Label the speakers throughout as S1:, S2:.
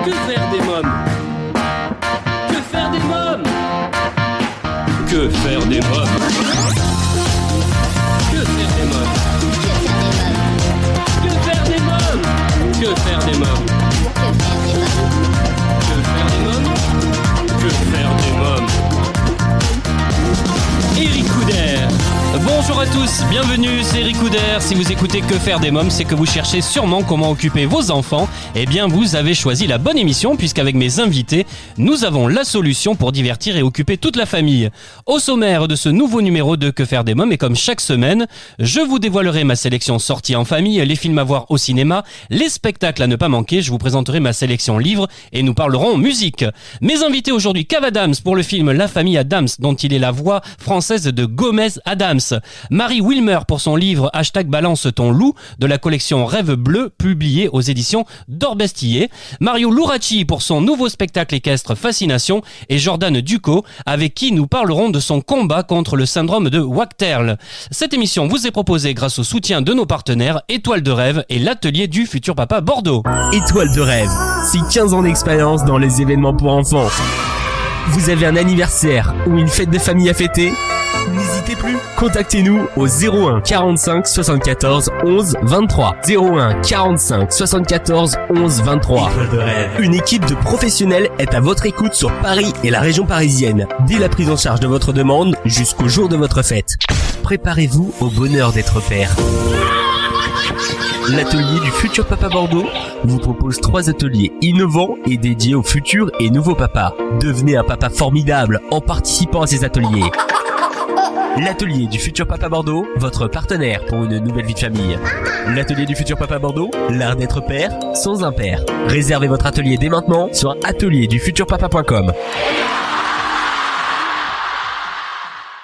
S1: Que faire des mômes? Que faire des mômes? Que faire des mômes? Que faire des mômes? Que faire des mômes? Que faire des mômes? Que faire des mômes? Que faire des mômes? Eric Couder. Bonjour à tous, bienvenue, c'est Eric Couder. Si vous écoutez Que faire des mômes, c'est que vous cherchez sûrement comment occuper vos enfants. Eh bien, vous avez choisi la bonne émission, puisqu'avec mes invités, nous avons la solution pour divertir et occuper toute la famille. Au sommaire de ce nouveau numéro de Que faire des mômes, et comme chaque semaine, je vous dévoilerai ma sélection sortie en famille, les films à voir au cinéma, les spectacles à ne pas manquer, je vous présenterai ma sélection livres et nous parlerons musique. Mes invités aujourd'hui, Kev Adams pour le film La famille Adams, dont il est la voix française de Gomez Adams. Marie Wilmer pour son livre #balance ton loup de la collection Rêve bleu publié aux éditions d'Orbestillé. Mario Luracci pour son nouveau spectacle équestre Fascination et Jordan Ducot avec qui nous parlerons de son combat contre le syndrome de Wachterl. Cette émission vous est proposée grâce au soutien de nos partenaires Étoile de Rêve et l'atelier du futur papa Bordeaux.
S2: Étoile de Rêve, c'est 15 ans d'expérience dans les événements pour enfants. Vous avez un anniversaire ou une fête de famille à fêter ? N'hésitez plus, contactez-nous au 01 45 74 11 23. 01 45 74 11 23. Une équipe de professionnels est à votre écoute sur Paris et la région parisienne, dès la prise en charge de votre demande jusqu'au jour de votre fête. Préparez-vous au bonheur d'être père. L'atelier du futur papa Bordeaux vous propose 3 ateliers innovants et dédiés aux futurs et nouveaux papas. Devenez un papa formidable en participant à ces ateliers. L'atelier du futur papa Bordeaux, votre partenaire pour une nouvelle vie de famille. L'atelier du futur papa Bordeaux, l'art d'être père sans un père. Réservez votre atelier dès maintenant sur atelierdufuturpapa.com.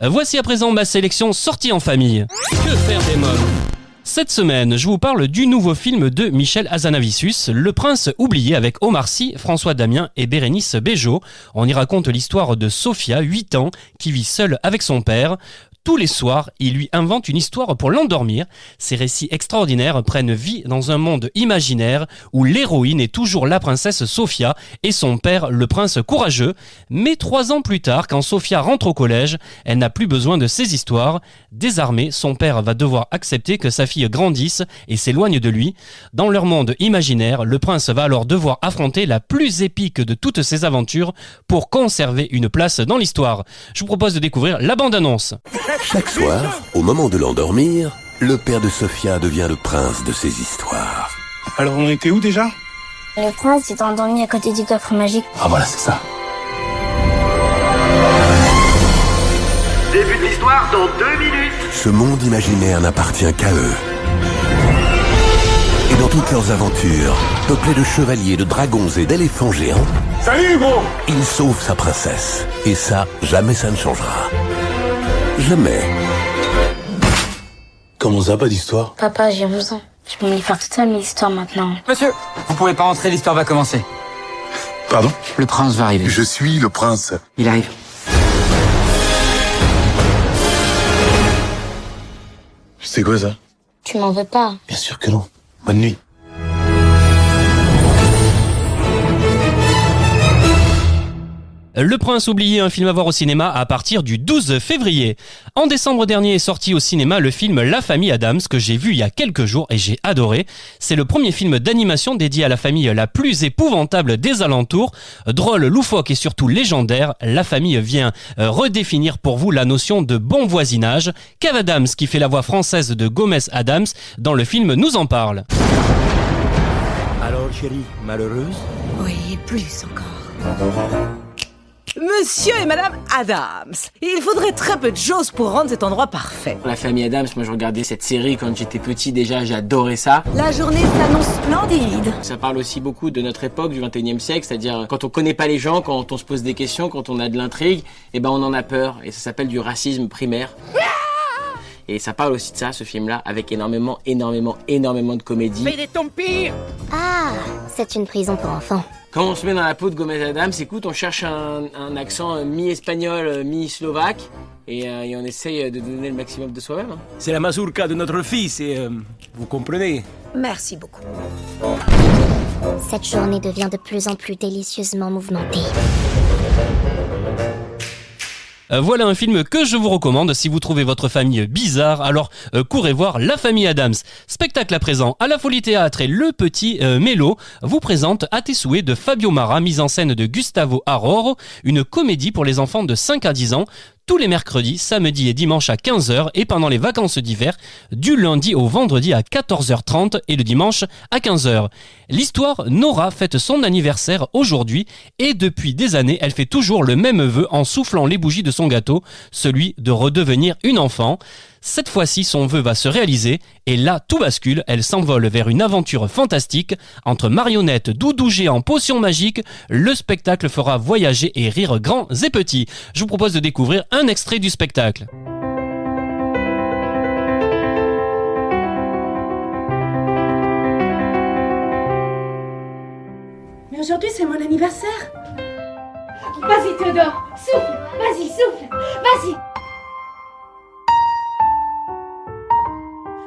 S1: Voici à présent ma sélection sortie en famille. Que faire des mômes? Cette semaine, je vous parle du nouveau film de Michel Hazanavicius, Le Prince oublié, avec Omar Sy, François Damiens et Bérénice Bejo. On y raconte l'histoire de Sophia, 8 ans, qui vit seule avec son père. Tous les soirs, il lui invente une histoire pour l'endormir. Ces récits extraordinaires prennent vie dans un monde imaginaire où l'héroïne est toujours la princesse Sophia et son père le prince courageux. Mais 3 ans plus tard, quand Sophia rentre au collège, elle n'a plus besoin de ces histoires. Désarmé, son père va devoir accepter que sa fille grandisse et s'éloigne de lui. Dans leur monde imaginaire, le prince va alors devoir affronter la plus épique de toutes ses aventures pour conserver une place dans l'histoire. Je vous propose de découvrir la bande-annonce.
S3: Chaque soir, au moment de l'endormir, le père de Sophia devient le prince de ses histoires.
S4: Alors on était où déjà?
S5: Le prince s'est endormi à côté du coffre magique.
S3: Ah voilà, c'est ça.
S6: Début de l'histoire dans 2 minutes.
S3: Ce monde imaginaire n'appartient qu'à eux. Et dans toutes leurs aventures, peuplées de chevaliers, de dragons et d'éléphants géants,
S4: Salut Hugo!
S3: il sauve sa princesse. Et ça, jamais ça ne changera. Jamais.
S4: Comment ça, pas d'histoire?
S5: Papa, j'ai 11 ans. Je peux me les faire toute seule, mes histoires maintenant.
S7: Monsieur, vous pouvez pas rentrer, l'histoire va commencer.
S4: Pardon?
S7: Le prince va arriver.
S4: Je suis le prince.
S7: Il arrive.
S4: C'est quoi ça?
S5: Tu m'en veux pas?
S4: Bien sûr que non. Bonne nuit.
S1: Le Prince oublié, un film à voir au cinéma à partir du 12 février. En décembre dernier est sorti au cinéma le film La famille Adams que j'ai vu il y a quelques jours et j'ai adoré. C'est le premier film d'animation dédié à la famille la plus épouvantable des alentours. Drôle, loufoque et surtout légendaire, la famille vient redéfinir pour vous la notion de bon voisinage. Kev Adams, qui fait la voix française de Gomez Adams, dans le film nous en parle.
S8: Alors chérie, malheureuse?
S9: Oui, plus encore. Monsieur et Madame Adams, il faudrait très peu de choses pour rendre cet endroit parfait.
S7: La famille Adams, moi je regardais cette série quand j'étais petit déjà, j'adorais ça.
S9: La journée s'annonce splendide.
S7: Ça parle aussi beaucoup de notre époque, du 21e siècle, c'est-à-dire quand on connaît pas les gens, quand on se pose des questions, quand on a de l'intrigue, et ben on en a peur, et ça s'appelle du racisme primaire. Et ça parle aussi de ça, ce film-là, avec énormément de comédie.
S9: Mais il est ton pire.
S5: Ah, c'est une prison pour enfants.
S7: Quand on se met dans la peau de Gomez Adams, écoute, on cherche un accent mi-espagnol, mi-slovaque, et on essaye de donner le maximum de soi-même.
S8: C'est la mazurka de notre fils et vous comprenez.
S9: Merci beaucoup.
S5: Cette journée devient de plus en plus délicieusement mouvementée.
S1: Voilà un film que je vous recommande si vous trouvez votre famille bizarre, alors courez voir La Famille Addams. Spectacle à présent à la Folie Théâtre et Le Petit Mélo vous présente À tes souhaits de Fabio Mara, mise en scène de Gustavo Aroro, une comédie pour les enfants de 5 à 10 ans, tous les mercredis, samedis et dimanches à 15h et pendant les vacances d'hiver, du lundi au vendredi à 14h30 et le dimanche à 15h. L'histoire, Nora fête son anniversaire aujourd'hui et depuis des années, elle fait toujours le même vœu en soufflant les bougies de son gâteau, celui de redevenir une enfant. Cette fois-ci, son vœu va se réaliser et là, tout bascule. Elle s'envole vers une aventure fantastique. Entre marionnettes, doudous géants, potions magiques, le spectacle fera voyager et rire grands et petits. Je vous propose de découvrir un extrait du spectacle.
S10: Mais aujourd'hui, c'est mon anniversaire. Vas-y, Théodore, souffle. Vas-y, souffle. Vas-y.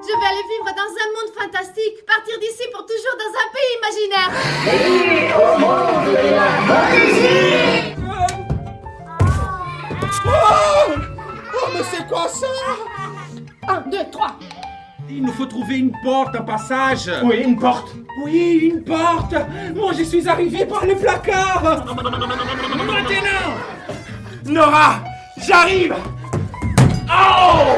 S10: Je vais aller vivre dans un monde fantastique, partir d'ici pour toujours dans un pays imaginaire.
S6: Et au monde de la fantaisie.
S11: Oh, mais c'est quoi ça?
S10: 1, 2, 3.
S11: Il nous faut trouver une porte, un passage.
S4: Oui, une porte.
S11: Oui, une porte. Moi, je suis arrivé par le placard. Maintenant. Nora, j'arrive. Oh!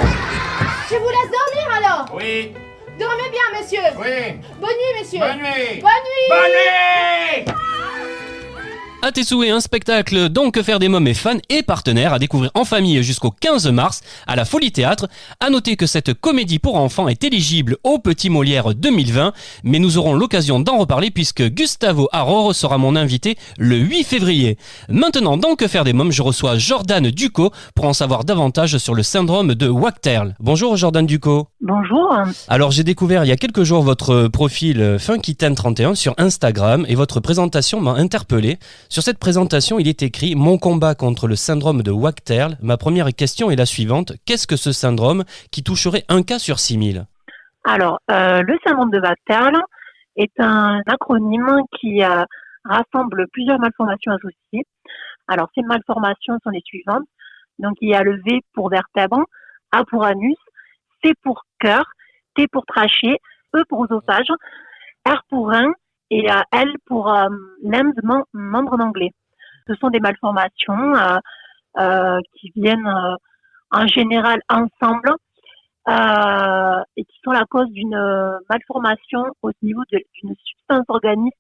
S10: Je vous laisse dormir alors.
S11: Oui.
S10: Dormez bien, monsieur.
S11: Oui.
S10: Bonne nuit, messieurs.
S11: Bonne nuit.
S10: Bonne nuit.
S11: Bonne nuit.
S1: À tes souhaits, un spectacle dont Que faire des mômes est fan et partenaire à découvrir en famille jusqu'au 15 mars à la Folie Théâtre. À noter que cette comédie pour enfants est éligible au Petit Molière 2020, mais nous aurons l'occasion d'en reparler puisque Gustavo Aroro sera mon invité le 8 février. Maintenant, dans Que faire des mômes, je reçois Jordan Ducot pour en savoir davantage sur le syndrome de Wachterl. Bonjour Jordan Ducot.
S12: Bonjour.
S1: Alors j'ai découvert il y a quelques jours votre profil Funkiten31 sur Instagram et votre présentation m'a interpellé. Sur cette présentation, il est écrit « Mon combat contre le syndrome de Wachterl ». Ma première question est la suivante. Qu'est-ce que ce syndrome qui toucherait un cas sur 6000 ?
S12: Alors, le syndrome de Wachterl est un acronyme qui rassemble plusieurs malformations associées. Alors, ces malformations sont les suivantes. Donc, il y a le V pour vertèbre, A pour anus, C pour cœur, T pour trachée, E pour oesophage, R pour rein, et L pour limbs, membre d'anglais. Ce sont des malformations qui viennent en général ensemble et qui sont la cause d'une malformation au niveau d'une substance organique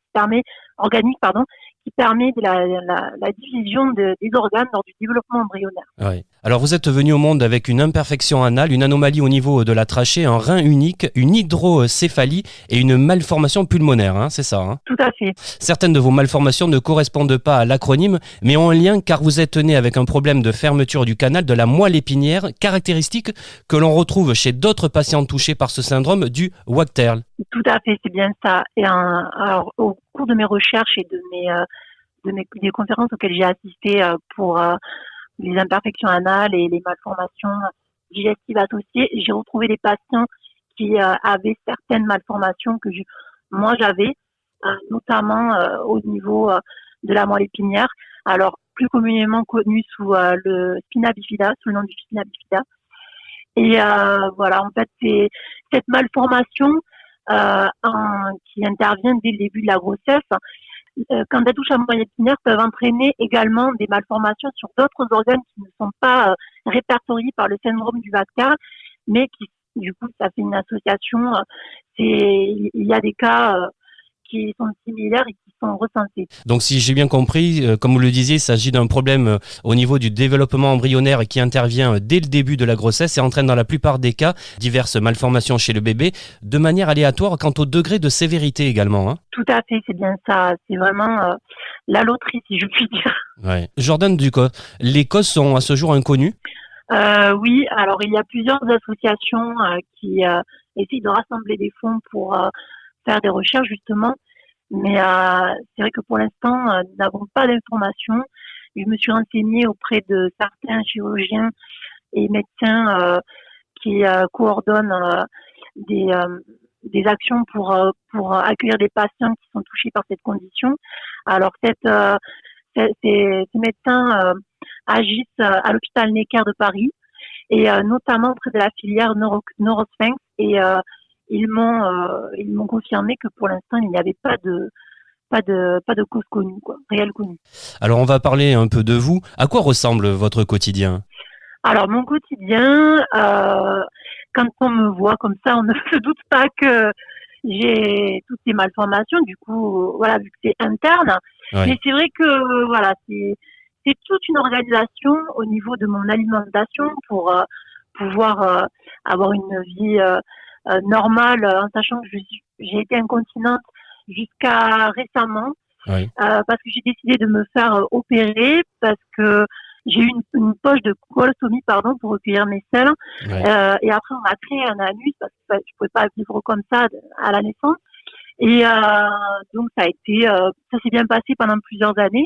S12: qui permet de la division des organes lors du développement embryonnaire.
S1: Oui. Alors vous êtes venu au monde avec une imperfection anale, une anomalie au niveau de la trachée, un rein unique, une hydrocéphalie et une malformation pulmonaire, hein, c'est ça hein ?
S12: Tout à fait.
S1: Certaines de vos malformations ne correspondent pas à l'acronyme, mais ont un lien car vous êtes né avec un problème de fermeture du canal de la moelle épinière, caractéristique que l'on retrouve chez d'autres patients touchés par ce syndrome du Wachterl.
S12: Tout à fait, c'est bien ça. Et alors, au cours de mes recherches et des conférences auxquelles j'ai assisté pour les imperfections anales et les malformations digestives associées, j'ai retrouvé des patients qui avaient certaines malformations que moi j'avais, notamment au niveau de la moelle épinière, alors plus communément connu sous le spina bifida, sous le nom du spina bifida. Et voilà, en fait, c'est cette malformation qui intervient dès le début de la grossesse. Quand elles touchent à la moelle épinière, peuvent entraîner également des malformations sur d'autres organes qui ne sont pas répertoriés par le syndrome du Wachterl, mais qui, du coup, ça fait une association. Il y a des cas qui sont similaires et qui sont recensés.
S1: Donc si j'ai bien compris, comme vous le disiez, il s'agit d'un problème au niveau du développement embryonnaire qui intervient dès le début de la grossesse et entraîne dans la plupart des cas diverses malformations chez le bébé, de manière aléatoire quant au degré de sévérité également. Hein.
S12: Tout à fait, c'est bien ça. C'est vraiment la loterie, si je puis dire.
S1: Ouais. Jordan Ducot, les causes sont à ce jour inconnues ?
S12: Oui, alors il y a plusieurs associations qui essayent de rassembler des fonds pour faire des recherches justement, mais c'est vrai que pour l'instant nous n'avons pas d'informations. Je me suis renseignée auprès de certains chirurgiens et médecins qui coordonnent des des actions pour accueillir des patients qui sont touchés par cette condition. Alors ces médecins agissent à l'hôpital Necker de Paris et notamment auprès de la filière Neurosphinx et ils m'ont confirmé que pour l'instant il n'y avait pas de cause connue, réelle connue.
S1: Alors on va parler un peu de vous. À quoi ressemble votre quotidien ?
S12: Alors mon quotidien, quand on me voit comme ça, on ne se doute pas que j'ai toutes ces malformations. Du coup, voilà, vu que c'est interne. Ouais. Mais c'est vrai que voilà, c'est toute une organisation au niveau de mon alimentation pour pouvoir avoir une vie normale, en sachant que j'ai été incontinente jusqu'à récemment, oui. Parce que j'ai décidé de me faire opérer parce que j'ai eu une poche de colostomie, pour recueillir mes selles. Ouais. Et après, on m'a créé un anus parce que je pouvais pas vivre comme ça à la naissance. Et donc, ça s'est bien passé pendant plusieurs années.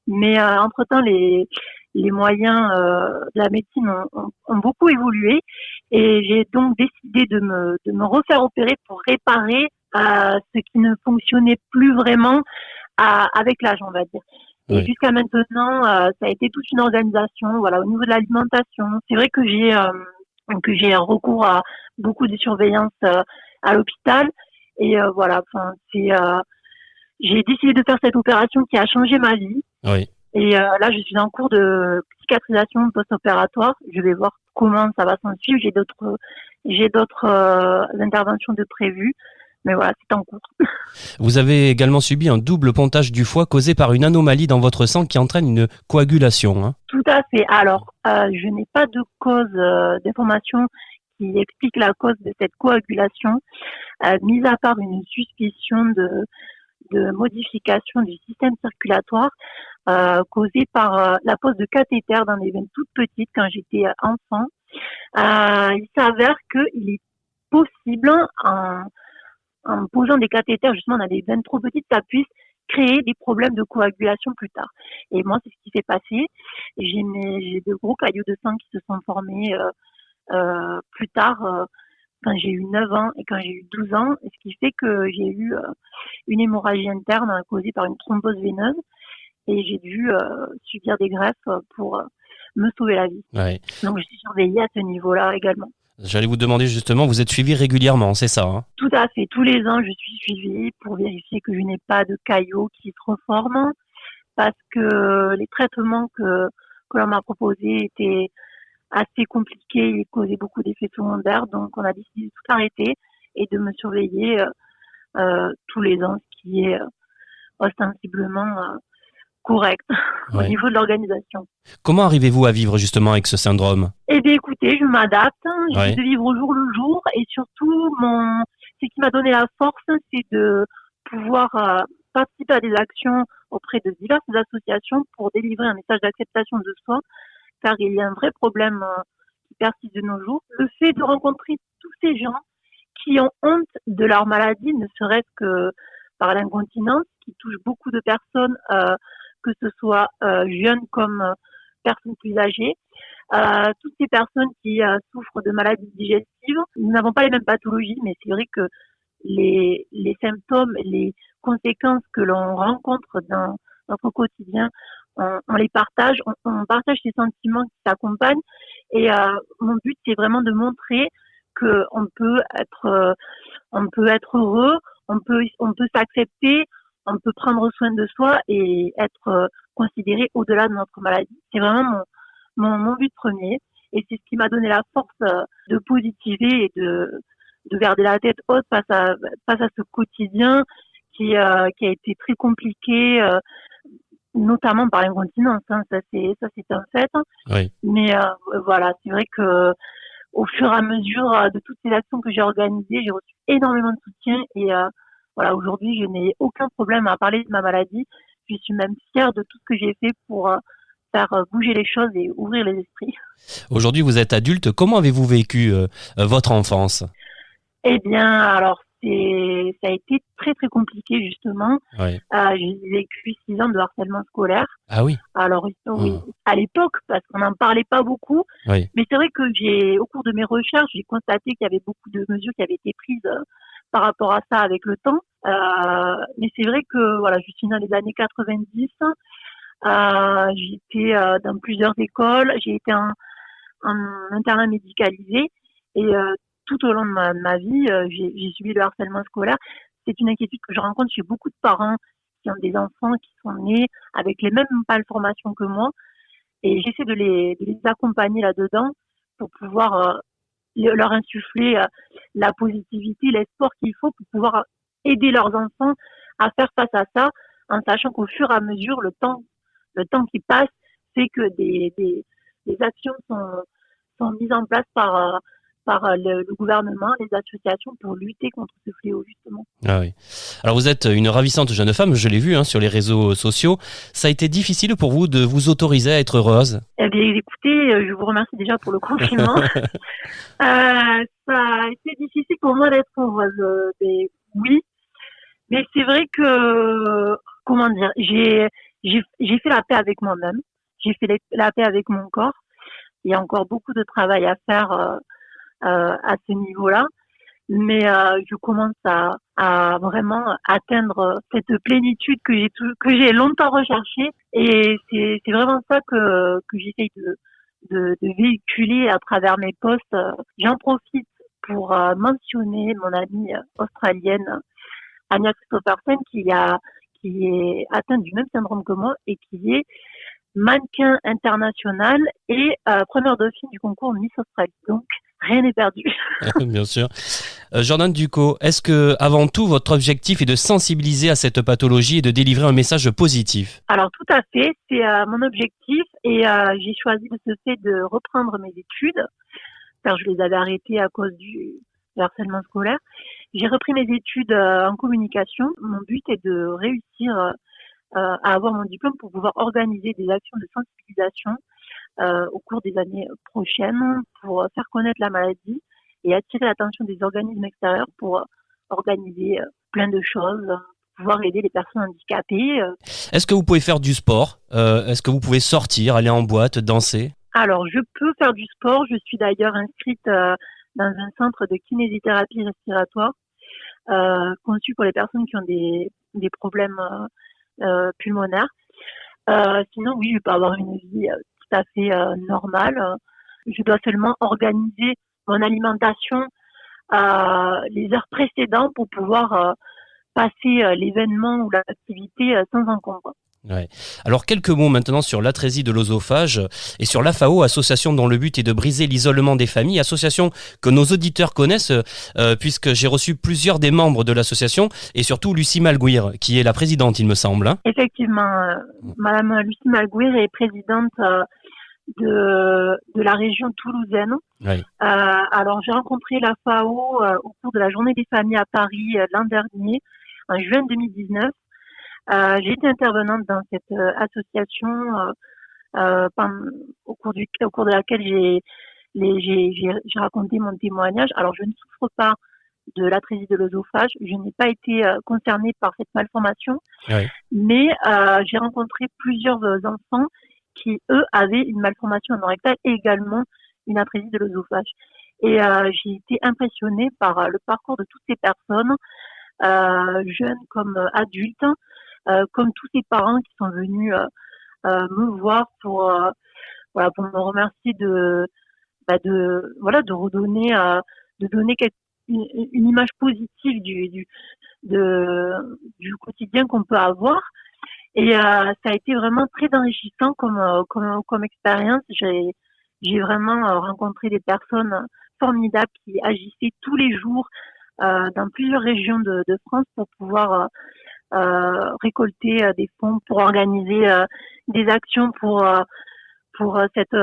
S12: Mais entre-temps, les moyens de la médecine ont beaucoup évolué. Et j'ai donc décidé de me refaire opérer pour réparer ce qui ne fonctionnait plus vraiment avec l'âge, on va dire. Et jusqu'à maintenant, ça a été toute une organisation. Voilà, au niveau de l'alimentation, c'est vrai que j'ai recours à beaucoup de surveillance à l'hôpital. Et voilà, j'ai décidé de faire cette opération qui a changé ma vie. Oui. Et là, je suis en cours de cicatrisation post-opératoire. Je vais voir comment ça va s'en suivre. J'ai d'autres interventions de prévues. Mais voilà, c'est en cours.
S1: Vous avez également subi un double pontage du foie causé par une anomalie dans votre sang qui entraîne une coagulation. Hein.
S12: Tout à fait. Alors, je n'ai pas de cause d'information qui explique la cause de cette coagulation, mis à part une suspicion de modification du système circulatoire causée par la pose de cathéter dans des veines toutes petites quand j'étais enfant. Il s'avère qu'il est possible en posant des cathéters justement dans des veines trop petites, ça puisse créer des problèmes de coagulation plus tard. Et moi, c'est ce qui s'est passé. J'ai de gros caillots de sang qui se sont formés plus tard, quand j'ai eu 9 ans et quand j'ai eu 12 ans, ce qui fait que j'ai eu une hémorragie interne causée par une thrombose veineuse et j'ai dû subir des greffes pour me sauver la vie. Ouais. Donc, je suis surveillée à ce niveau-là également.
S1: J'allais vous demander justement, vous êtes suivi régulièrement, c'est ça hein ?
S12: Tout à fait. Tous les ans, je suis suivie pour vérifier que je n'ai pas de caillots qui se reforment parce que les traitements que l'on m'a proposés étaient assez compliqués, ils causaient beaucoup d'effets secondaires. Donc, on a décidé de tout arrêter et de me surveiller tous les ans, ce qui est ostensiblement correct au niveau de l'organisation.
S1: Comment arrivez-vous à vivre justement avec ce syndrome ?
S12: Eh bien écoutez, je m'adapte, j'essaie de vivre au jour le jour et surtout ce qui m'a donné la force, c'est de pouvoir participer à des actions auprès de diverses associations pour délivrer un message d'acceptation de soi, car il y a un vrai problème qui persiste de nos jours. Le fait de rencontrer tous ces gens qui ont honte de leur maladie, ne serait-ce que par l'incontinence, qui touche beaucoup de personnes, que ce soit jeunes comme personnes plus âgées. Toutes ces personnes qui souffrent de maladies digestives, nous n'avons pas les mêmes pathologies, mais c'est vrai que les symptômes, les conséquences que l'on rencontre dans notre quotidien, on les partage, on partage ces sentiments qui s'accompagnent. Et mon but, c'est vraiment de montrer que on peut être heureux, on peut s'accepter, on peut prendre soin de soi et être considéré au-delà de notre maladie. C'est vraiment mon but premier et c'est ce qui m'a donné la force de positiver et de garder la tête haute face à ce quotidien qui a été très compliqué, notamment par l'incontinence. Hein, ça c'est un fait. Oui. Mais voilà, c'est vrai que au fur et à mesure de toutes ces actions que j'ai organisées, j'ai reçu énormément de soutien et voilà, aujourd'hui, je n'ai aucun problème à parler de ma maladie. Je suis même fière de tout ce que j'ai fait pour faire bouger les choses et ouvrir les esprits.
S1: Aujourd'hui, vous êtes adulte. Comment avez-vous vécu votre enfance ?
S12: Eh bien, alors, ça a été très, très compliqué, justement. Oui. J'ai vécu 6 ans de harcèlement scolaire.
S1: Ah oui ?
S12: Alors, oui, à l'époque, parce qu'on n'en parlait pas beaucoup. Oui. Mais c'est vrai que au cours de mes recherches, j'ai constaté qu'il y avait beaucoup de mesures qui avaient été prises par rapport à ça avec le temps. Mais c'est vrai que voilà, je suis dans les années 90. J'ai été dans plusieurs écoles. J'ai été en internat médicalisé et tout au long de ma vie, j'ai subi le harcèlement scolaire. C'est une inquiétude que je rencontre chez beaucoup de parents qui ont des enfants qui sont nés avec les mêmes malformations que moi. Et j'essaie de les accompagner là-dedans pour pouvoir leur insuffler la positivité, l'espoir qu'il faut pour pouvoir aider leurs enfants à faire face à ça, en sachant qu'au fur et à mesure, le temps qui passe fait que des actions sont mises en place par le gouvernement, les associations pour lutter contre ce fléau, justement.
S1: Ah oui. Alors vous êtes une ravissante jeune femme, je l'ai vu sur les réseaux sociaux. Ça a été difficile pour vous de vous autoriser à être heureuse?
S12: Eh bien, écoutez, je vous remercie déjà pour le confinement. Ça a été difficile pour moi d'être heureuse. Oui, mais c'est vrai que, comment dire, j'ai fait la paix avec moi-même. J'ai fait la paix avec mon corps. Il y a encore beaucoup de travail à faire à ce niveau-là, mais je commence à vraiment atteindre cette plénitude que j'ai longtemps recherchée, et c'est vraiment ça que j'essaye de véhiculer à travers mes posts. J'en profite pour mentionner mon amie australienne Anya Christopherson qui est atteinte du même syndrome que moi et qui est mannequin international et première dauphine du concours Miss Australie. Donc, rien n'est perdu.
S1: Bien sûr. Jordan Ducos, est-ce que, avant tout, votre objectif est de sensibiliser à cette pathologie et de délivrer un message positif?
S12: Alors, tout à fait. C'est mon objectif et j'ai choisi de ce fait de reprendre mes études, car je les avais arrêtées à cause du harcèlement scolaire. J'ai repris mes études en communication. Mon but est de réussir à avoir mon diplôme pour pouvoir organiser des actions de sensibilisation au cours des années prochaines pour faire connaître la maladie et attirer l'attention des organismes extérieurs pour organiser plein de choses, pouvoir aider les personnes handicapées.
S1: Est-ce que vous pouvez faire du sport? Est-ce que vous pouvez sortir, aller en boîte, danser?
S12: Alors, je peux faire du sport. Je suis d'ailleurs inscrite dans un centre de kinésithérapie respiratoire conçu pour les personnes qui ont des problèmes pulmonaires. Sinon, oui, je peux avoir une vie tout à fait normale. Je dois seulement organiser mon alimentation les heures précédentes pour pouvoir passer l'événement ou l'activité sans encombre.
S1: Ouais. Alors quelques mots maintenant sur l'atrésie de l'œsophage et sur l'AFAO, association dont le but est de briser l'isolement des familles, association que nos auditeurs connaissent puisque j'ai reçu plusieurs des membres de l'association et surtout Lucie Malguir qui est la présidente, il me semble.
S12: Effectivement, Madame Lucie Malguir est présidente de la région toulousaine.
S1: Oui.
S12: Alors j'ai rencontré l'AFAO au cours de la journée des familles à Paris l'an dernier, en juin 2019. J'ai été intervenante dans cette association au cours de laquelle j'ai raconté mon témoignage. Alors, je ne souffre pas de l'atrésie de l'œsophage. Je n'ai pas été concernée par cette malformation, oui. Mais j'ai rencontré plusieurs enfants qui, eux, avaient une malformation anorectale et également une atrésie de l'œsophage. Et j'ai été impressionnée par le parcours de toutes ces personnes, jeunes comme adultes, comme tous ces parents qui sont venus me voir pour me remercier de redonner de donner une image positive du quotidien qu'on peut avoir. Et ça a été vraiment très enrichissant comme expérience. J'ai vraiment rencontré des personnes formidables qui agissaient tous les jours dans plusieurs régions de France pour pouvoir récolter des fonds pour organiser des actions pour cette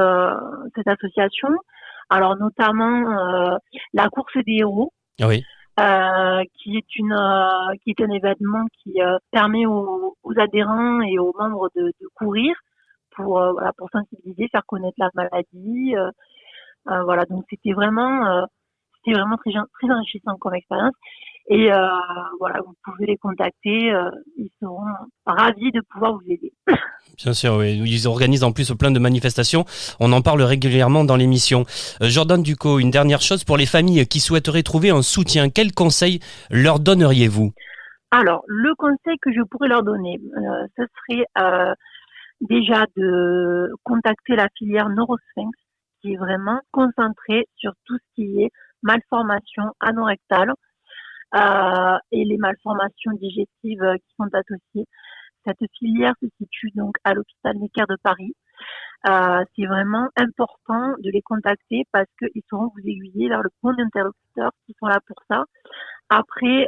S12: association. Alors notamment la course des héros,
S1: oui.
S12: qui est un événement qui permet aux adhérents et aux membres de courir pour sensibiliser, faire connaître la maladie. Donc c'était vraiment très enrichissant comme expérience. Et vous pouvez les contacter, ils seront ravis de pouvoir vous aider.
S1: Bien sûr, oui. Ils organisent en plus plein de manifestations. On en parle régulièrement dans l'émission. Jordan Ducos, une dernière chose pour les familles qui souhaiteraient trouver un soutien. Quel conseil leur donneriez-vous ?
S12: Alors, le conseil que je pourrais leur donner, ce serait déjà de contacter la filière Neurosphinx, qui est vraiment concentrée sur tout ce qui est malformation anorectale et les malformations digestives qui sont associées. Cette filière se situe donc à l'hôpital Necker de Paris. C'est vraiment important de les contacter parce qu'ils sauront vous aiguiller vers le bon interlocuteur qui sont là pour ça. Après,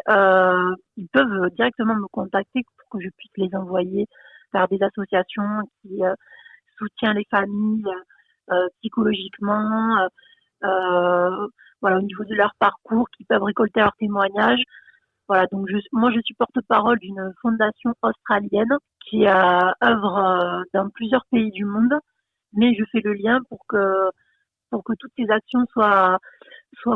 S12: ils peuvent directement me contacter pour que je puisse les envoyer vers des associations qui soutiennent les familles psychologiquement, voilà, au niveau de leur parcours, qui peuvent récolter leurs témoignages. Voilà, donc moi je suis porte-parole d'une fondation australienne qui œuvre dans plusieurs pays du monde, mais je fais le lien pour que toutes ces actions soient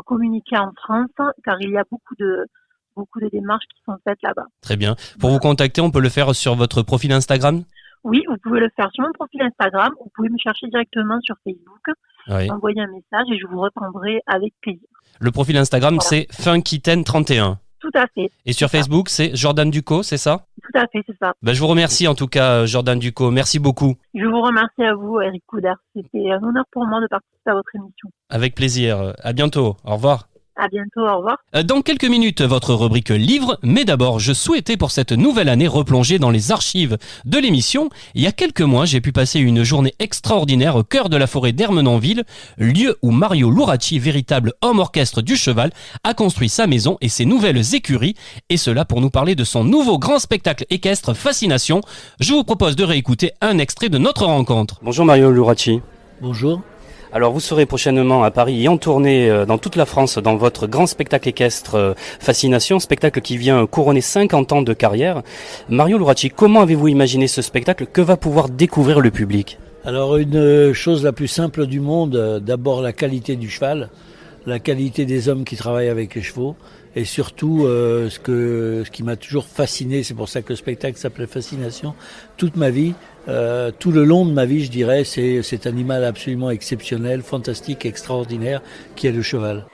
S12: communiquées en France, car il y a beaucoup de démarches qui sont faites là-bas.
S1: Très bien. Pour vous contacter, on peut le faire sur votre profil Instagram ?
S12: Oui, vous pouvez le faire sur mon profil Instagram, vous pouvez me chercher directement sur Facebook, m'envoyer un message et je vous répondrai avec plaisir.
S1: Le profil Instagram, c'est Funkitaine31.
S12: Tout à fait.
S1: Et sur Facebook, c'est Jordan Ducos, c'est ça ?
S12: Tout à fait, c'est ça.
S1: Je vous remercie en tout cas, Jordan Ducos. Merci beaucoup.
S12: Je vous remercie à vous, Eric Couder. C'était un honneur pour moi de participer à votre émission.
S1: Avec plaisir. À bientôt. Au revoir.
S12: À bientôt, au revoir.
S1: Dans quelques minutes, votre rubrique livre, mais d'abord, je souhaitais pour cette nouvelle année replonger dans les archives de l'émission. Il y a quelques mois, j'ai pu passer une journée extraordinaire au cœur de la forêt d'Ermenonville, lieu où Mario Luracci, véritable homme orchestre du cheval, a construit sa maison et ses nouvelles écuries, et cela pour nous parler de son nouveau grand spectacle équestre Fascination. Je vous propose de réécouter un extrait de notre rencontre. Bonjour Mario Luracci.
S13: Bonjour.
S1: Alors vous serez prochainement à Paris et en tournée dans toute la France dans votre grand spectacle équestre Fascination, spectacle qui vient couronner 50 ans de carrière. Mario Luracci, comment avez-vous imaginé ce spectacle ? Que va pouvoir découvrir le public ?
S13: Alors une chose la plus simple du monde, d'abord la qualité du cheval, la qualité des hommes qui travaillent avec les chevaux et surtout ce qui m'a toujours fasciné, c'est pour ça que le spectacle s'appelait Fascination, toute ma vie. Tout le long de ma vie, je dirais, c'est cet animal absolument exceptionnel, fantastique, extraordinaire, qui est le cheval.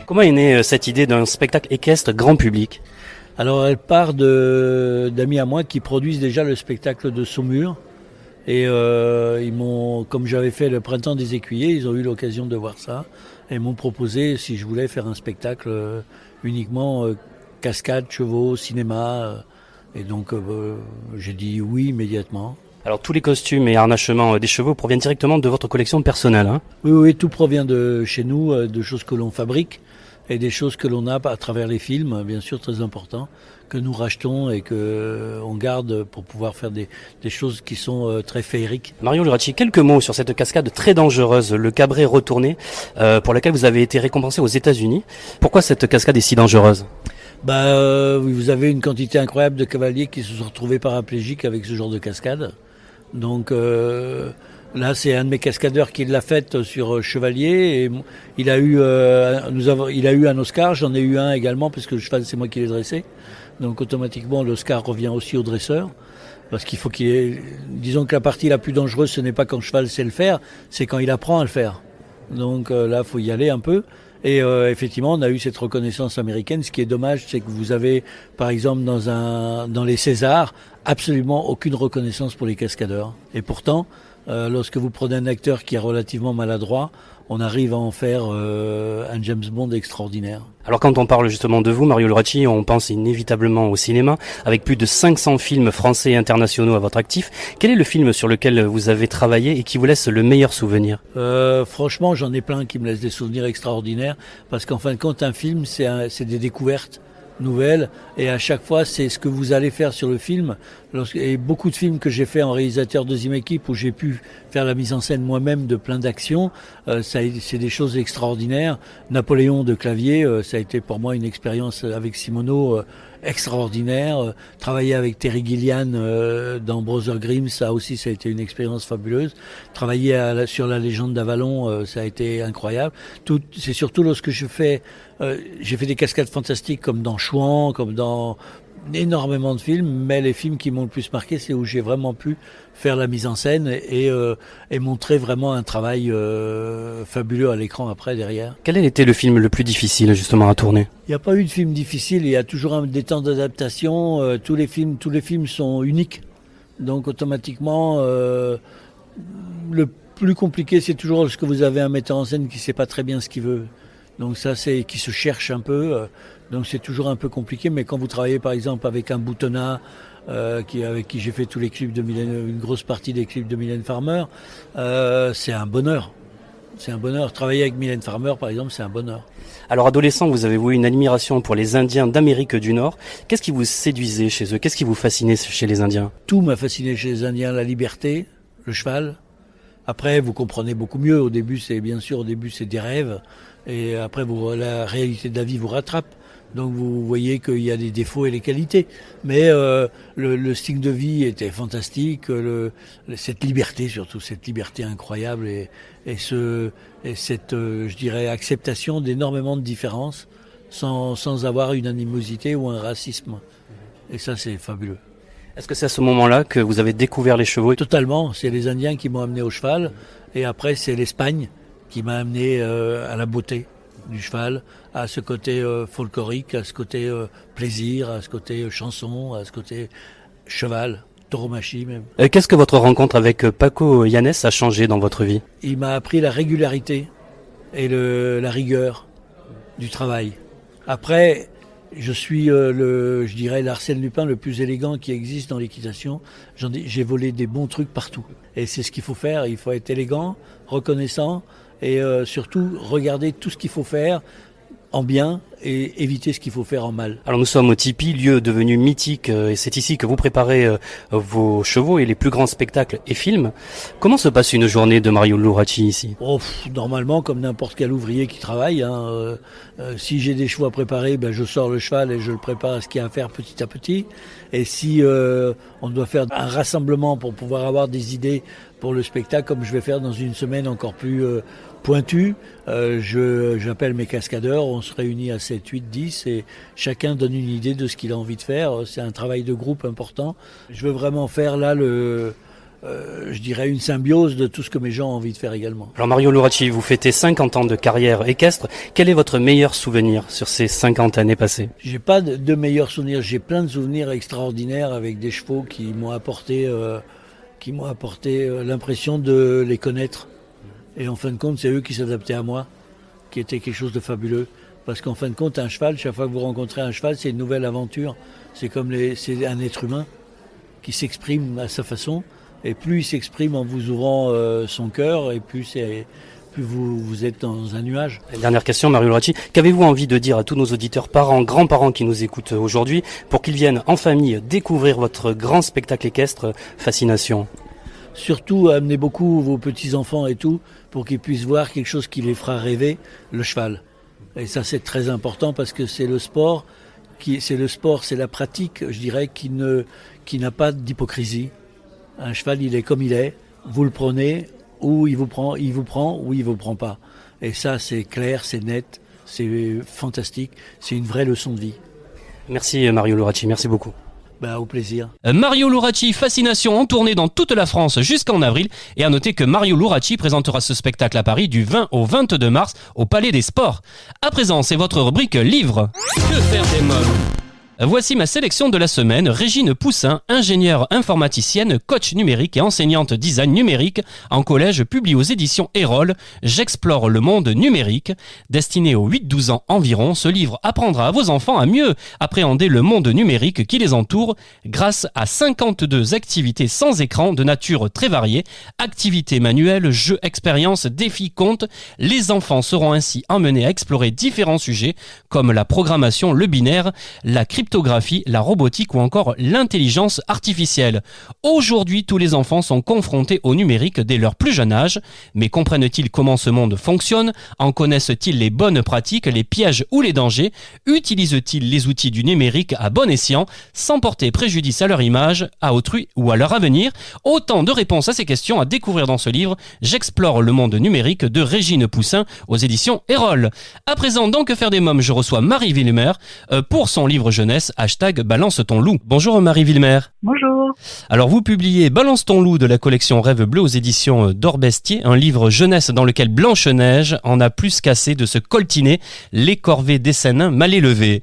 S1: Comment est née cette idée d'un spectacle équestre grand public ?
S13: Alors elle part d'amis à moi qui produisent déjà le spectacle de Saumur et ils m'ont, comme j'avais fait le printemps des écuyers, ils ont eu l'occasion de voir ça et m'ont proposé si je voulais faire un spectacle uniquement cascade, chevaux, cinéma et donc j'ai dit oui immédiatement.
S1: Alors tous les costumes et harnachements des chevaux proviennent directement de votre collection personnelle, hein ?
S13: Oui, tout provient de chez nous, de choses que l'on fabrique. Et des choses que l'on a à travers les films, bien sûr très important, que nous rachetons et que on garde pour pouvoir faire des choses qui sont très féeriques.
S1: Mario Luracci, quelques mots sur cette cascade très dangereuse, le cabré retourné, pour laquelle vous avez été récompensé aux États-Unis. Pourquoi cette cascade est si dangereuse ?
S13: Vous avez une quantité incroyable de cavaliers qui se sont retrouvés paraplégiques avec ce genre de cascade. Donc là, c'est un de mes cascadeurs qui l'a faite sur Chevalier et il a eu un Oscar, j'en ai eu un également parce que le cheval c'est moi qui l'ai dressé. Donc automatiquement l'Oscar revient aussi au dresseur parce qu'il faut disons que la partie la plus dangereuse ce n'est pas quand le cheval sait le faire, c'est quand il apprend à le faire. Donc là, faut y aller un peu. Et effectivement, on a eu cette reconnaissance américaine. Ce qui est dommage, c'est que vous avez, par exemple, dans les Césars, absolument aucune reconnaissance pour les cascadeurs. Et pourtant, lorsque vous prenez un acteur qui est relativement maladroit, on arrive à en faire un James Bond extraordinaire.
S1: Alors quand on parle justement de vous, Mario Luracci, on pense inévitablement au cinéma, avec plus de 500 films français et internationaux à votre actif. Quel est le film sur lequel vous avez travaillé et qui vous laisse le meilleur souvenir ?
S13: Franchement, j'en ai plein qui me laissent des souvenirs extraordinaires, parce qu'en fin de compte, un film, c'est des découvertes nouvelles, et à chaque fois c'est ce que vous allez faire sur le film. Et beaucoup de films que j'ai fait en réalisateur deuxième équipe où j'ai pu faire la mise en scène moi-même de plein d'actions, c'est des choses extraordinaires. Napoléon de Clavier, ça a été pour moi une expérience avec Simoneau extraordinaire. Travailler avec Terry Gilliam dans Brother Grimm, ça aussi, ça a été une expérience fabuleuse. Travailler sur la légende d'Avalon, ça a été incroyable. C'est surtout lorsque j'ai fait des cascades fantastiques comme dans Chouan, comme dans énormément de films, mais les films qui m'ont le plus marqué, c'est où j'ai vraiment pu faire la mise en scène et montrer vraiment un travail fabuleux à l'écran après, derrière.
S1: Quel a été le film le plus difficile justement à tourner ?
S13: Il n'y a pas eu de film difficile, il y a toujours des temps d'adaptation, tous les films sont uniques, donc automatiquement le plus compliqué c'est toujours lorsque vous avez un metteur en scène qui ne sait pas très bien ce qu'il veut. Donc ça, c'est qui se cherche un peu. Donc c'est toujours un peu compliqué. Mais quand vous travaillez par exemple avec un Boutonnat, avec qui j'ai fait tous les clips de une grosse partie des clips de Mylène Farmer, c'est un bonheur. C'est un bonheur. Travailler avec Mylène Farmer, par exemple, c'est un bonheur.
S1: Alors adolescent, vous avez voué une admiration pour les Indiens d'Amérique du Nord. Qu'est-ce qui vous séduisait chez eux ? Qu'est-ce qui vous fascinait chez les Indiens ?
S13: Tout m'a fasciné chez les Indiens. La liberté, le cheval. Après, vous comprenez beaucoup mieux. Au début, c'est des rêves. Et après, la réalité de la vie vous rattrape. Donc vous voyez qu'il y a des défauts et les qualités. Mais le style de vie était fantastique. Cette liberté, surtout, cette liberté incroyable et cette, je dirais, acceptation d'énormément de différences sans avoir une animosité ou un racisme. Et ça, c'est fabuleux.
S1: Est-ce que c'est à ce moment-là que vous avez découvert les chevaux ?
S13: Totalement. C'est les Indiens qui m'ont amené au cheval. Et après, c'est l'Espagne qui m'a amené à la beauté du cheval, à ce côté folklorique, à ce côté plaisir, à ce côté chanson, à ce côté cheval, tauromachie même.
S1: Qu'est-ce que votre rencontre avec Paco Yánez a changé dans votre vie ?
S13: Il m'a appris la régularité et la rigueur du travail. Après, je suis je dirais l'Arsène Lupin le plus élégant qui existe dans l'équitation. J'ai volé des bons trucs partout. Et c'est ce qu'il faut faire, il faut être élégant, reconnaissant et surtout regarder tout ce qu'il faut faire en bien et éviter ce qu'il faut faire en mal.
S1: Alors nous sommes au Tipi, lieu devenu mythique, et c'est ici que vous préparez vos chevaux et les plus grands spectacles et films. Comment se passe une journée de Mario Luracci ici ?
S13: Normalement, comme n'importe quel ouvrier qui travaille. Si j'ai des chevaux à préparer, je sors le cheval et je le prépare à ce qu'il y a à faire petit à petit. Et si on doit faire un rassemblement pour pouvoir avoir des idées pour le spectacle, comme je vais faire dans une semaine encore plus pointue, j'appelle mes cascadeurs, on se réunit à 7, 8, 10 et chacun donne une idée de ce qu'il a envie de faire. C'est un travail de groupe important. Je veux vraiment faire là je dirais une symbiose de tout ce que mes gens ont envie de faire également.
S1: Alors Mario Luracci, vous fêtez 50 ans de carrière équestre. Quel est votre meilleur souvenir sur ces 50 années passées ?
S13: J'ai pas de meilleurs souvenirs. J'ai plein de souvenirs extraordinaires avec des chevaux qui m'ont apporté l'impression de les connaître. Et en fin de compte, c'est eux qui s'adaptaient à moi, qui était quelque chose de fabuleux. Parce qu'en fin de compte, un cheval, chaque fois que vous rencontrez un cheval, c'est une nouvelle aventure. C'est un être humain qui s'exprime à sa façon. Et plus il s'exprime en vous ouvrant son cœur, et plus vous êtes dans un nuage.
S1: Dernière question, Mario Luracci. Qu'avez-vous envie de dire à tous nos auditeurs, parents, grands-parents qui nous écoutent aujourd'hui, pour qu'ils viennent en famille découvrir votre grand spectacle équestre Fascination ?
S13: Surtout, amenez beaucoup vos petits-enfants et tout, pour qu'ils puissent voir quelque chose qui les fera rêver, le cheval. Et ça, c'est très important parce que c'est le sport, c'est la pratique, je dirais, qui n'a pas d'hypocrisie. Un cheval, il est comme il est. Vous le prenez, ou il vous prend, ou il vous prend pas. Et ça, c'est clair, c'est net, c'est fantastique. C'est une vraie leçon de vie.
S1: Merci Mario Luracci, merci beaucoup.
S13: Au plaisir.
S1: Mario Luracci, Fascination, en tournée dans toute la France jusqu'en avril. Et à noter que Mario Luracci présentera ce spectacle à Paris du 20 au 22 mars au Palais des Sports. À présent, c'est votre rubrique Livre. Que faire des mômes ? Voici ma sélection de la semaine. Régine Poussin, ingénieure informaticienne, coach numérique et enseignante design numérique en collège, publie aux éditions Erol « J'explore le monde numérique ». Destiné aux 8-12 ans environ, ce livre apprendra à vos enfants à mieux appréhender le monde numérique qui les entoure grâce à 52 activités sans écran de nature très variée. Activités manuelles, jeux, expériences, défis, contes. Les enfants seront ainsi emmenés à explorer différents sujets comme la programmation, le binaire, la cryptographie, cryptographie, la robotique ou encore l'intelligence artificielle. Aujourd'hui, tous les enfants sont confrontés au numérique dès leur plus jeune âge. Mais comprennent-ils comment ce monde fonctionne? En connaissent-ils les bonnes pratiques, les pièges ou les dangers? Utilisent-ils les outils du numérique à bon escient, sans porter préjudice à leur image, à autrui ou à leur avenir? Autant de réponses à ces questions à découvrir dans ce livre. J'explore le monde numérique de Régine Poussin aux éditions Erol. À présent, dans Que faire des mômes, je reçois Marie Villemer pour son livre jeunesse #Balance ton loup. Bonjour Marie Villemer.
S12: Bonjour.
S1: Alors vous publiez Balance ton loup de la collection Rêve bleu aux éditions d'Orbestier, un livre jeunesse dans lequel Blanche-Neige en a plus qu'assez de se coltiner les corvées des Sénins mal élevées.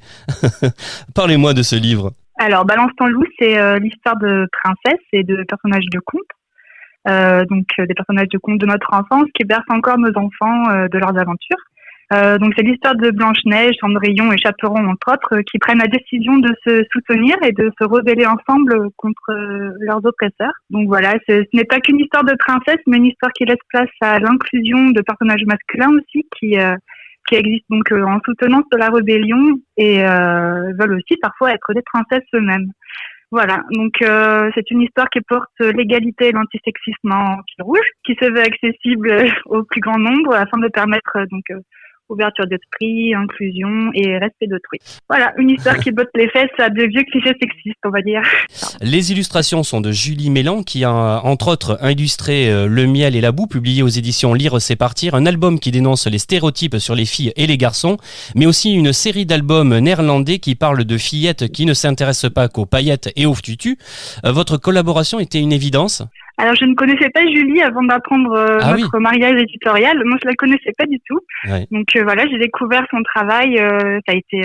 S1: Parlez-moi de ce livre.
S12: Alors, Balance ton loup, c'est l'histoire de princesses et de personnages de contes. Donc, des personnages de contes de notre enfance qui bercent encore nos enfants de leurs aventures. Donc, c'est l'histoire de Blanche-Neige, Cendrillon et Chaperon, entre autres, qui prennent la décision de se soutenir et de se rebeller ensemble contre leurs oppresseurs. Donc voilà, ce n'est pas qu'une histoire de princesse, mais une histoire qui laisse place à l'inclusion de personnages masculins aussi, qui existent donc en soutenance de la rébellion et veulent aussi parfois être des princesses eux-mêmes. Voilà, donc c'est une histoire qui porte l'égalité et l'antisexisme en fil rouge, qui se veut accessible au plus grand nombre afin de permettre ouverture d'esprit, inclusion et respect d'autrui. Voilà, une histoire qui botte les fesses à de vieux clichés sexistes, on va dire.
S1: Les illustrations sont de Julie Mélan, qui a entre autres illustré Le miel et la boue, publié aux éditions Lire c'est partir, un album qui dénonce les stéréotypes sur les filles et les garçons, mais aussi une série d'albums néerlandais qui parlent de fillettes qui ne s'intéressent pas qu'aux paillettes et aux tutus. Votre collaboration était une évidence?
S12: Alors, je ne connaissais pas Julie avant d'apprendre notre mariage éditorial. Moi, je la connaissais pas du tout. Ouais. Donc, voilà, j'ai découvert son travail. Ça a été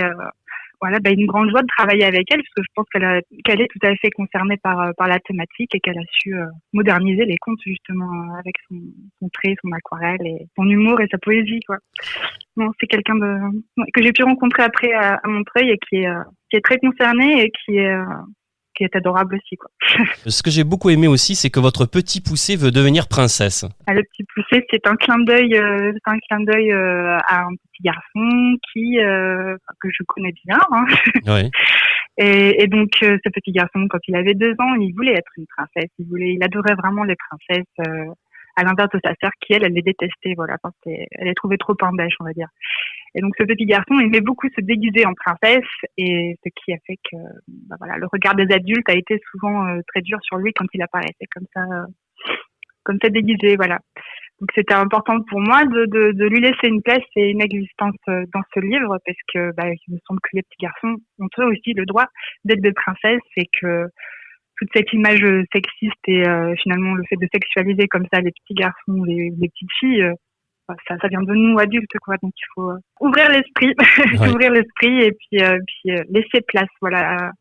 S12: une grande joie de travailler avec elle, parce que je pense qu'elle est tout à fait concernée par la thématique et qu'elle a su moderniser les contes, justement, avec son trait, son aquarelle, et son humour et sa poésie, quoi. Non, c'est quelqu'un que j'ai pu rencontrer après à Montreuil et qui est très concerné et qui est adorable aussi, quoi.
S1: Ce que j'ai beaucoup aimé aussi, c'est que votre petit poussé veut devenir princesse.
S12: Le petit poussé, c'est un clin d'œil à un petit garçon que je connais bien. Hein. Oui. Et donc, ce petit garçon, quand il avait 2 ans, il voulait être une princesse. Il adorait vraiment les princesses. À l'inverse de sa sœur qui, elle les détestait, voilà, elle les trouvait trop bêche, on va dire. Et donc, ce petit garçon aimait beaucoup se déguiser en princesse, et ce qui a fait que, le regard des adultes a été souvent très dur sur lui quand il apparaissait comme ça déguisé, voilà. Donc, c'était important pour moi de lui laisser une place et une existence dans ce livre, parce que, il me semble que les petits garçons ont eux aussi le droit d'être des princesses, et que toute cette image sexiste et finalement le fait de sexualiser comme ça les petits garçons, les petites filles, ça vient de nous adultes, quoi. Donc il faut ouvrir l'esprit, ouvrir l'esprit et puis laisser place, voilà,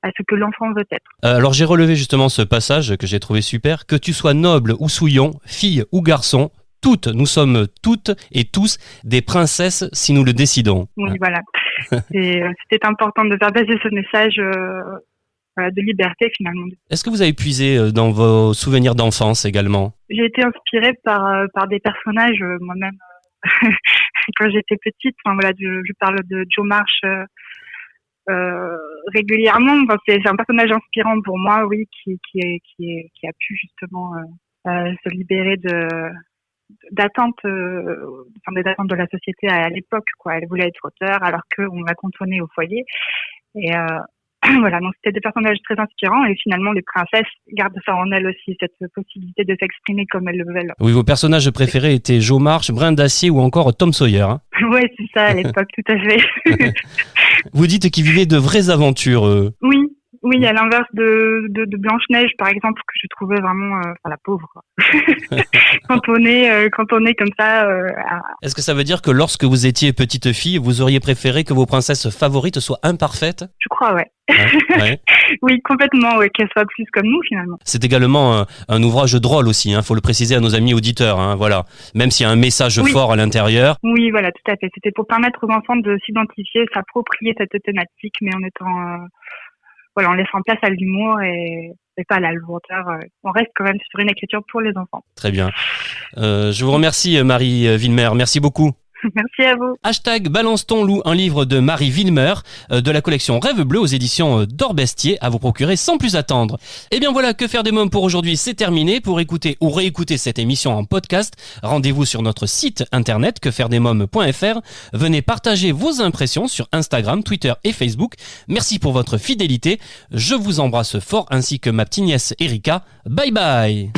S12: à ce que l'enfant veut être.
S1: Alors j'ai relevé justement ce passage que j'ai trouvé super. Que tu sois noble ou souillon, fille ou garçon, nous sommes toutes et tous des princesses si nous le décidons.
S12: Oui, voilà. C'était important de faire passer ce message de liberté, finalement.
S1: Est-ce que vous avez puisé dans vos souvenirs d'enfance également?
S12: J'ai été inspirée par des personnages moi-même quand j'étais petite. Enfin, voilà, je parle de Jo March régulièrement. Enfin, c'est un personnage inspirant pour moi, oui, qui a pu justement se libérer d'attentes de la société à l'époque, quoi. Elle voulait être auteure alors qu'on l'a cantonnée au foyer. Et voilà, donc c'était des personnages très inspirants, et finalement les princesses gardent ça en elles aussi, cette possibilité de s'exprimer comme elles le veulent.
S1: Oui, vos personnages préférés étaient Jo March, Brin d'Acier ou encore Tom Sawyer. Hein.
S12: Oui, c'est ça, à l'époque, tout à fait.
S1: Vous dites qu'ils vivaient de vraies aventures.
S12: Oui, à l'inverse de Blanche-Neige, par exemple, que je trouvais vraiment la pauvre, quoi. quand on est comme ça.
S1: Est-ce que ça veut dire que lorsque vous étiez petite fille, vous auriez préféré que vos princesses favorites soient imparfaites?
S12: Je crois, ouais.
S1: Ouais.
S12: Oui, complètement, ouais, qu'elles soient plus comme nous, finalement.
S1: C'est également un ouvrage drôle aussi, faut le préciser à nos amis auditeurs, voilà. Même s'il y a un message fort à l'intérieur.
S12: Oui, voilà, tout à fait. C'était pour permettre aux enfants de s'identifier, s'approprier cette thématique, mais en étant en laissant place à l'humour et pas à la lourdeur. On reste quand même sur une écriture pour les enfants.
S1: Très bien. Je vous remercie, Marie Villemer. Merci beaucoup.
S12: Merci à vous.
S1: #Balance ton loup, un livre de Marie Villemer de la collection Rêve Bleu aux éditions d'Orbestier à vous procurer sans plus attendre. Et bien voilà, Que faire des mômes pour aujourd'hui, c'est terminé. Pour écouter ou réécouter cette émission en podcast, rendez-vous sur notre site internet quefairedesmômes.fr. Venez partager vos impressions sur Instagram, Twitter et Facebook. Merci pour votre fidélité. Je vous embrasse fort ainsi que ma petite nièce Erika. Bye bye.